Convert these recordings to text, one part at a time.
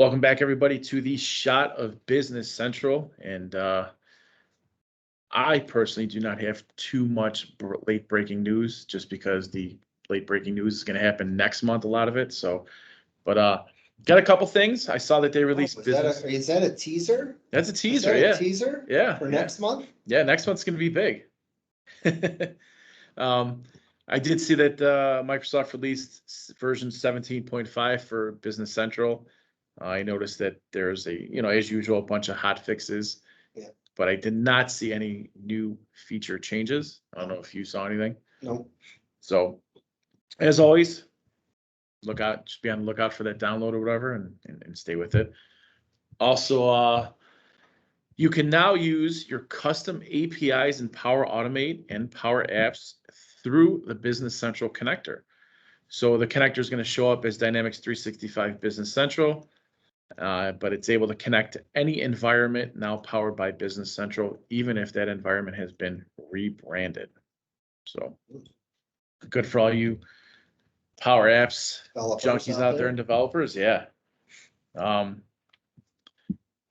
Welcome back, everybody, to the Shot of Business Central. And I personally do not have too much late breaking news, just because the late breaking news is going to happen next month, a lot of it. So, but got a couple things. I saw that they released business. Is that a teaser? That's a teaser, Is that yeah. a teaser? Yeah. For next month? Yeah, next month's going to be big. I did see that Microsoft released version 17.5 for Business Central. I noticed that there's as usual, a bunch of hot fixes. Yeah. But I did not see any new feature changes. I don't know if you saw anything. No. So, as always, just be on the lookout for that download or whatever, and stay with it. Also, you can now use your custom APIs in Power Automate and Power Apps through the Business Central connector. So the connector is going to show up as Dynamics 365 Business Central, but it's able to connect to any environment now powered by Business Central, even if that environment has been rebranded. So good for all you Power Apps junkies out there and developers. Yeah. I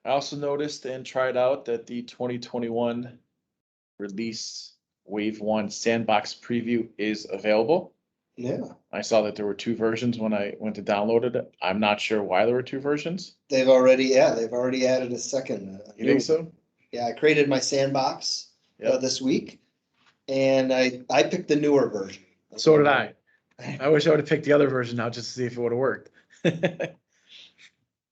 also noticed and tried out that the 2021 release Wave 1 Sandbox preview is available. Yeah. I saw that there were two versions when I went to download it. I'm not sure why there were two versions. They've already added a second. You think so? Yeah, I created my sandbox this week, and I picked the newer version. So did I. I wish I would have picked the other version now just to see if it would have worked.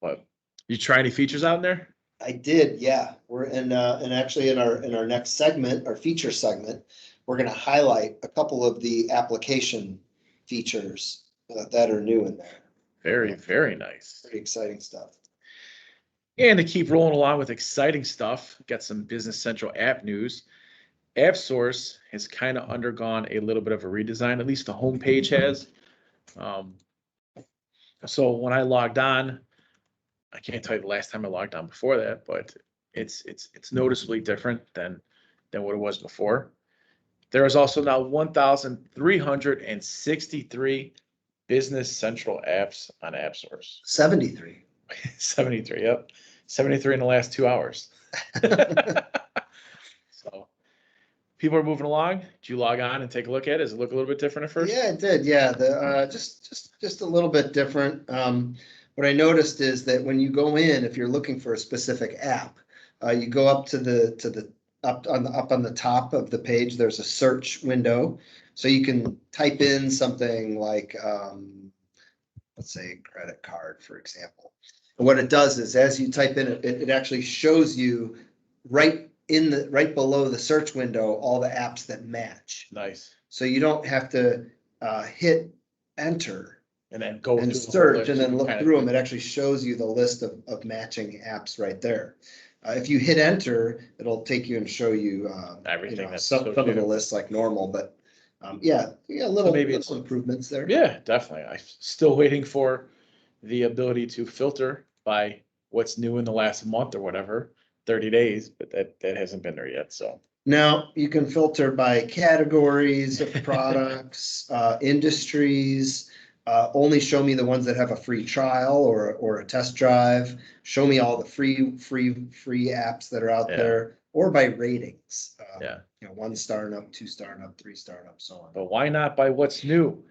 But you try any features out in there? I did, yeah. We're and actually in our next segment, our feature segment, we're going to highlight a couple of the application features that are new in there. Very, very nice. Pretty exciting stuff. And to keep rolling along with exciting stuff, got some Business Central app news. AppSource has kind of undergone a little bit of a redesign, at least the homepage has. So when I logged on, I can't tell you the last time I logged on before that, but it's noticeably different than what it was before. There is also now 1,363 Business Central apps on AppSource. 73. 73, yep. 73 in the last 2 hours. So people are moving along. Did you log on and take a look at it? Does it look a little bit different at first? Yeah, it did. Yeah, just a little bit different. What I noticed is that when you go in, if you're looking for a specific app, you go up to up on the top of the page. There's a search window, so you can type in something like, let's say, credit card, for example. And what it does is, as you type in, it actually shows you right below the search window all the apps that match. Nice. So you don't have to hit enter and then go and search and then look through them. It actually shows you the list of matching apps right there. If you hit enter, it'll take you and show you everything. Some of the lists like normal, but little improvements there. Yeah, definitely. I'm still waiting for the ability to filter by what's new in the last month or whatever, 30 days, but that hasn't been there yet. So now you can filter by categories of products, industries. Only show me the ones that have a free trial or a test drive. Show me all the free apps that are out there, or by ratings. 1 star and up, 2 star and up, 3 star and up, so on. But why not by what's new?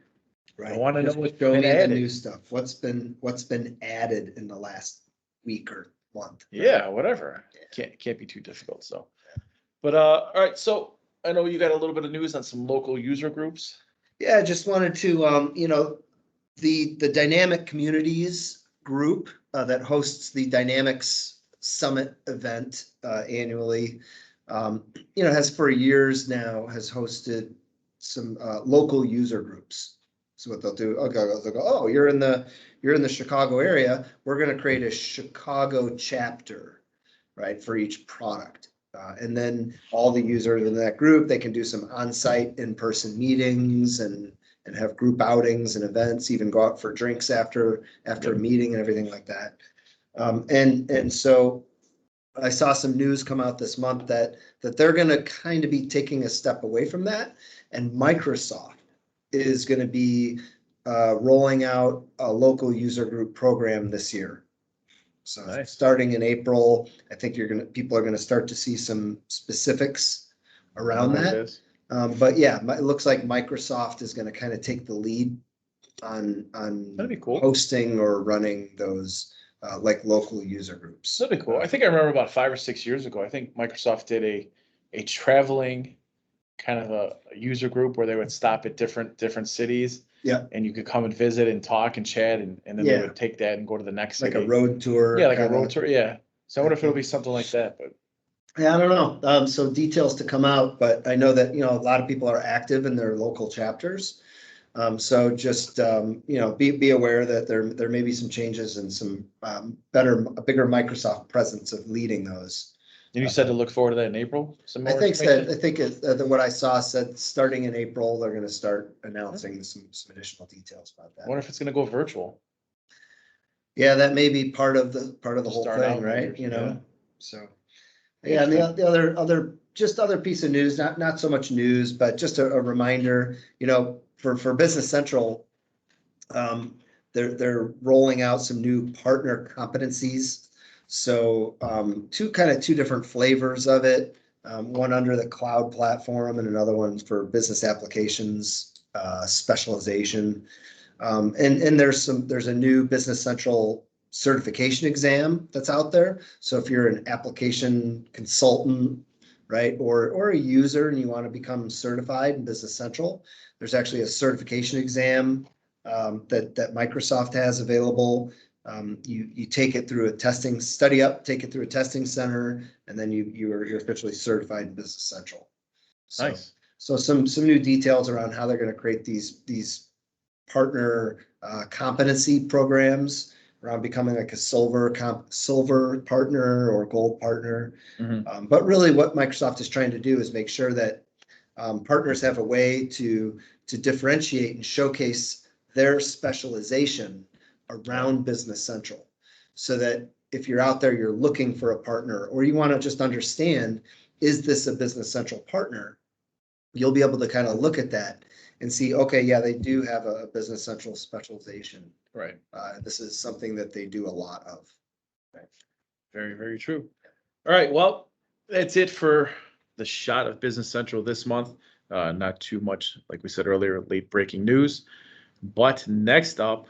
Right. I want to know what's been added. The new stuff. What's been added in the last week or month? Yeah, whatever. Can't be too difficult. So, but all right. So I know you got a little bit of news on some local user groups. Yeah, I just wanted to the Dynamic Communities group that hosts the Dynamics Summit event annually, has for years now has hosted some local user groups. So what they'll do, they'll go, oh, you're in the Chicago area. We're going to create a Chicago chapter, right, for each product. And then all the users in that group, they can do some on-site in-person meetings and have group outings and events, even go out for drinks after a meeting and everything like that. And so I saw some news come out this month that they're going to kind of be taking a step away from that. And Microsoft is going to be rolling out a local user group program this year. So Nice. starting in April, I think people are gonna start to see some specifics around There it that. is. But yeah, it looks like Microsoft is gonna kind of take the lead on That'd be cool. hosting or running those like local user groups. That'd be cool. I think I remember about 5 or 6 years ago, I think Microsoft did a traveling kind of a user group where they would stop at different cities. Yeah. And you could come and visit and talk and chat, and then they Yeah. would take that and go to the next Like city. a road tour. Yeah, like a kinda. road tour. Yeah. So I wonder if it'll be something like that, but Yeah, I don't know. So details to come out, but I know that, a lot of people are active in their local chapters. So just, be aware that there may be some changes and some a bigger Microsoft presence of leading those. and you said to look forward to that in April? Some I more think information? what I saw said, starting in April, they're gonna start announcing some additional details about I that. wonder if it's gonna go virtual. Yeah, that may be part of the whole Start out thing, right? maybe, yeah. So. Yeah, and the other piece of news, not so much news, but just a reminder, for Business Central, they're rolling out some new partner competencies. So two different flavors of it, one under the cloud platform and another one for business applications specialization. And there's a new Business Central certification exam that's out there. So if you're an application consultant, right, or a user and you want to become certified in Business Central, there's actually a certification exam that Microsoft has available. You take it through a testing take it through a testing center, and then you're officially certified in Business Central. So, Nice. So some new details around how they're going to create these partner competency programs around becoming like a silver partner or gold partner. Mhm. But really what Microsoft is trying to do is make sure that partners have a way to differentiate and showcase their specialization around Business Central. So that if you're out there, you're looking for a partner, or you want to just understand, is this a Business Central partner? You'll be able to kind of look at that and see, okay, yeah, they do have a Business Central specialization. Right. This is something that they do a lot of. Very, very true. All right. Well, that's it for the shot of Business Central this month. Not too much, like we said earlier, late breaking news. But next up,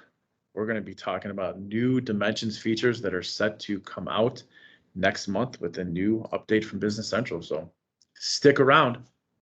we're going to be talking about new Dimensions features that are set to come out next month with a new update from Business Central. So stick around.